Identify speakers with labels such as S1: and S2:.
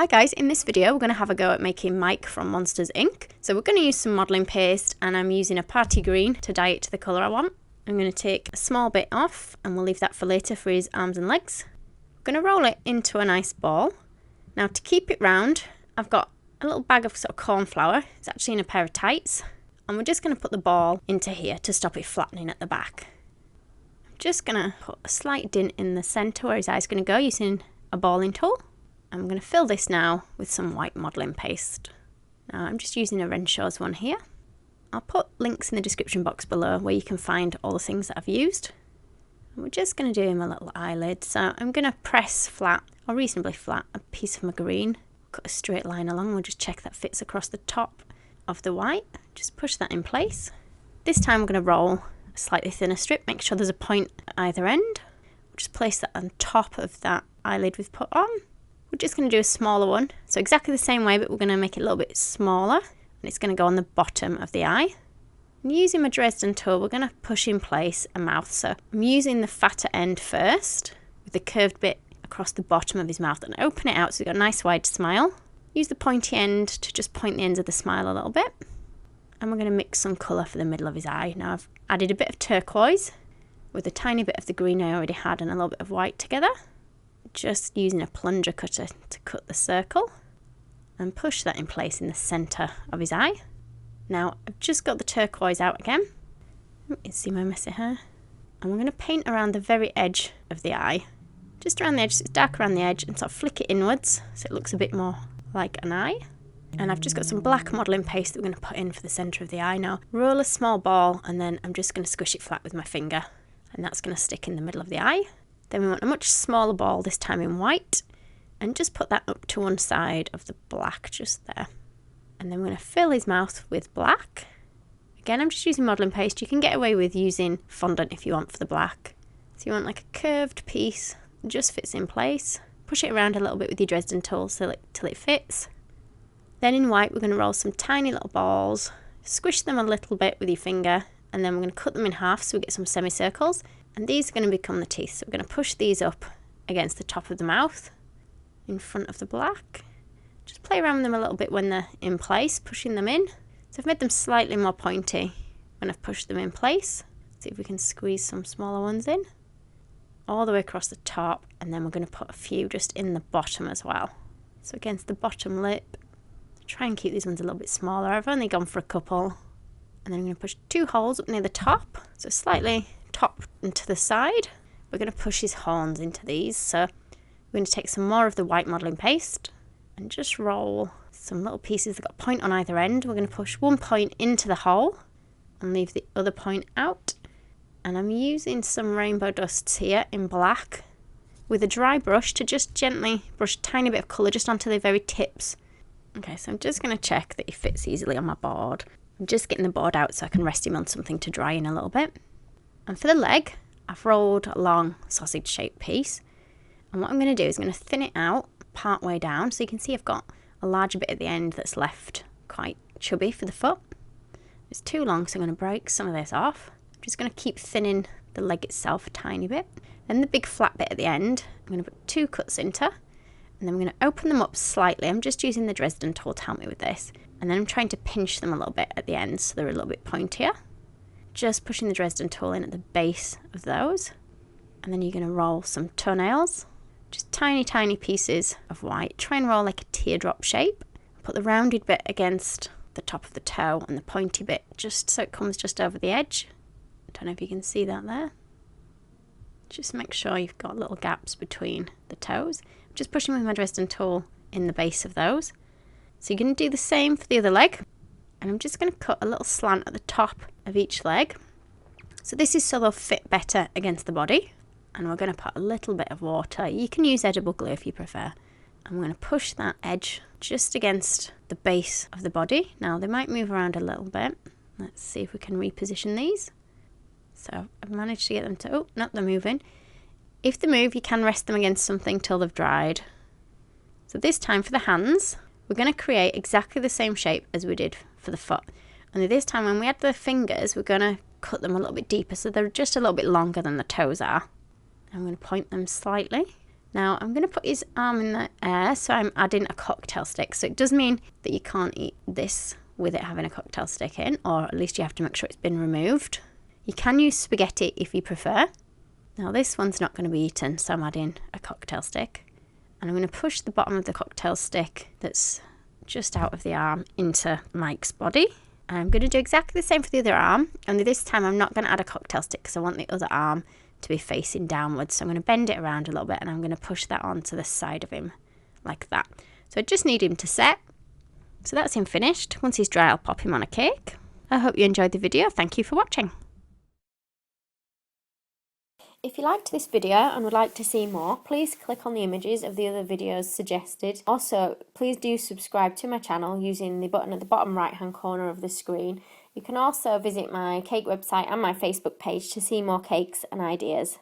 S1: Hi guys, in this video we're going to have a go at making Mike from Monsters Inc. So we're going to use some modelling paste and I'm using a party green to dye it to the colour I want. I'm going to take a small bit off and we'll leave that for later for his arms and legs. I'm going to roll it into a nice ball. Now to keep it round, I've got a little bag of sort of corn flour. It's actually in a pair of tights. And we're just going to put the ball into here to stop it flattening at the back. I'm just going to put a slight dint in the centre where his eye's going to go using a balling tool. I'm going to fill this now with some white modelling paste. Now I'm just using a Renshaw's one here. I'll put links in the description box below where you can find all the things that I've used. And we're just going to do him a little eyelid. So I'm going to press flat, or reasonably flat, a piece of my green. Cut a straight line along, we'll just check that fits across the top of the white. Just push that in place. This time we're going to roll a slightly thinner strip, make sure there's a point at either end. We'll just place that on top of that eyelid we've put on. We're just going to do a smaller one, so exactly the same way, but we're going to make it a little bit smaller, and it's going to go on the bottom of the eye. And using my Dresden tool, we're going to push in place a mouth. So I'm using the fatter end first, with the curved bit across the bottom of his mouth, and open it out so we've got a nice wide smile. Use the pointy end to just point the ends of the smile a little bit. And we're going to mix some colour for the middle of his eye. Now I've added a bit of turquoise with a tiny bit of the green I already had and a little bit of white together. Just using a plunger cutter to cut the circle and push that in place in the centre of his eye. Now I've just got the turquoise out again. You can see my messy hair. And we're going to paint around the very edge of the eye. Just around the edge, so it's dark around the edge, and sort of flick it inwards so it looks a bit more like an eye. And I've just got some black modelling paste that we're going to put in for the centre of the eye now. Roll a small ball and then I'm just going to squish it flat with my finger. And that's going to stick in the middle of the eye. Then we want a much smaller ball, this time in white, and just put that up to one side of the black just there. And then we're going to fill his mouth with black. Again, I'm just using modelling paste. You can get away with using fondant if you want for the black. So you want like a curved piece that just fits in place. Push it around a little bit with your Dresden tool till it fits. Then in white, we're going to roll some tiny little balls, squish them a little bit with your finger, and then we're going to cut them in half so we get some semicircles. And these are going to become the teeth. So we're going to push these up against the top of the mouth in front of the black. Just play around with them a little bit when they're in place, pushing them in. So I've made them slightly more pointy when I've pushed them in place. See if we can squeeze some smaller ones in. All the way across the top, and then we're going to put a few just in the bottom as well. So against the bottom lip, try and keep these ones a little bit smaller. I've only gone for a couple. And then I'm going to push 2 holes up near the top, so slightly top and to the side. We're going to push his horns into these, so we're going to take some more of the white modelling paste and just roll some little pieces that got a point on either end. We're going to push one point into the hole and leave the other point out. And I'm using some rainbow dusts here in black with a dry brush to just gently brush a tiny bit of colour just onto the very tips. Okay, so I'm just going to check that he fits easily on my board. I'm just getting the board out so I can rest him on something to dry in a little bit. And for the leg, I've rolled a long sausage-shaped piece. And what I'm going to do is I'm going to thin it out part way down. So you can see I've got a larger bit at the end that's left quite chubby for the foot. It's too long, so I'm going to break some of this off. I'm just going to keep thinning the leg itself a tiny bit. Then the big flat bit at the end, I'm going to put 2 cuts into. And then I'm going to open them up slightly. I'm just using the Dresden tool to help me with this. And then I'm trying to pinch them a little bit at the end so they're a little bit pointier. Just pushing the Dresden tool in at the base of those. And then you're going to roll some toenails. Just tiny, tiny pieces of white. Try and roll like a teardrop shape. Put the rounded bit against the top of the toe and the pointy bit just so it comes just over the edge. I don't know if you can see that there. Just make sure you've got little gaps between the toes. I'm just pushing with my Dresden tool in the base of those. So you're going to do the same for the other leg. And I'm just going to cut a little slant at the top of each leg. So this is so they'll fit better against the body. And we're going to put a little bit of water. You can use edible glue if you prefer. I'm going to push that edge just against the base of the body. Now they might move around a little bit. Let's see if we can reposition these. So I've managed to get them to, oh, no, they're moving. If they move, you can rest them against something till they've dried. So this time for the hands, we're going to create exactly the same shape as we did for the foot. Only this time when we add the fingers, we're going to cut them a little bit deeper so they're just a little bit longer than the toes are. I'm going to point them slightly. Now I'm going to put his arm in the air, so I'm adding a cocktail stick. So it does mean that you can't eat this with it having a cocktail stick in, or at least you have to make sure it's been removed. You can use spaghetti if you prefer. Now this one's not going to be eaten, so I'm adding a cocktail stick. And I'm going to push the bottom of the cocktail stick that's just out of the arm into Mike's body. I'm going to do exactly the same for the other arm, only this time I'm not going to add a cocktail stick because I want the other arm to be facing downwards. So I'm going to bend it around a little bit and I'm going to push that onto the side of him like that. So I just need him to set. So that's him finished. Once he's dry, I'll pop him on a cake. I hope you enjoyed the video. Thank you for watching. If you liked this video and would like to see more, please click on the images of the other videos suggested. Also, please do subscribe to my channel using the button at the bottom right hand corner of the screen. You can also visit my cake website and my Facebook page to see more cakes and ideas.